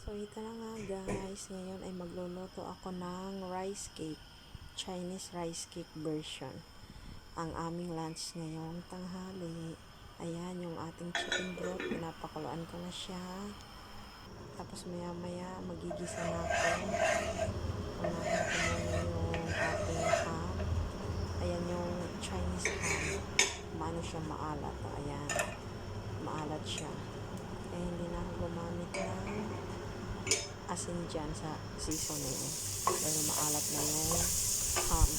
So, ito na nga guys. Ngayon ay magluluto ako ng rice cake. Chinese rice cake version. Ang aming lunch ngayong tanghali. Ayan yung ating chicken broth. Pinapakuluan ko na siya. Tapos maya maya magigisa na ako. Unahin ko muna yung ating ham. Ayan yung Chinese ham. Maano siya maalat. Ayan. Maalat siya. Kaya hindi na ako gumamit ng asin dyan sa seasoning dahil maalat na yung ham.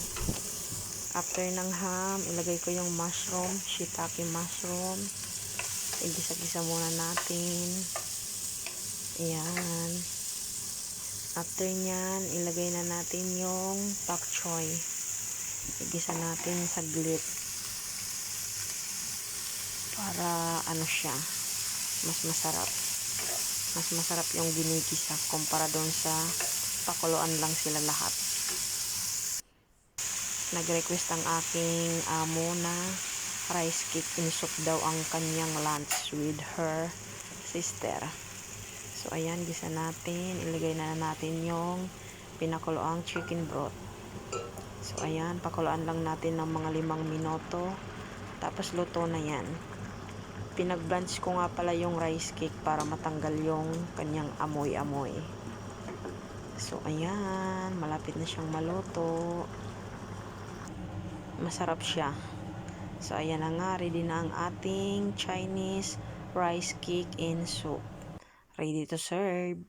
After ng ham, ilagay ko yung mushroom, shiitake mushroom. Igisa-gisa muna natin. Ayan. After nyan, ilagay na natin yung pak choy. Igisa natin saglit para ano siya, mas masarap. Mas masarap yung ginigisa kumpara doon sa pakuluan lang sila lahat. Nag-request ang aking amo na rice cake in-soup daw ang kanyang lunch with her sister. So ayan, gisa natin. Ilagay na natin yung pinakuluang chicken broth. So ayan, pakuluan lang natin ng mga 5 minuto. Tapos luto na yan. Pinag-blanch ko nga pala yung rice cake para matanggal yung kanyang amoy-amoy. So, ayan. Malapit na siyang maluto. Masarap siya. So, ayan na nga. Ready na ang ating Chinese rice cake in soup. Ready to serve.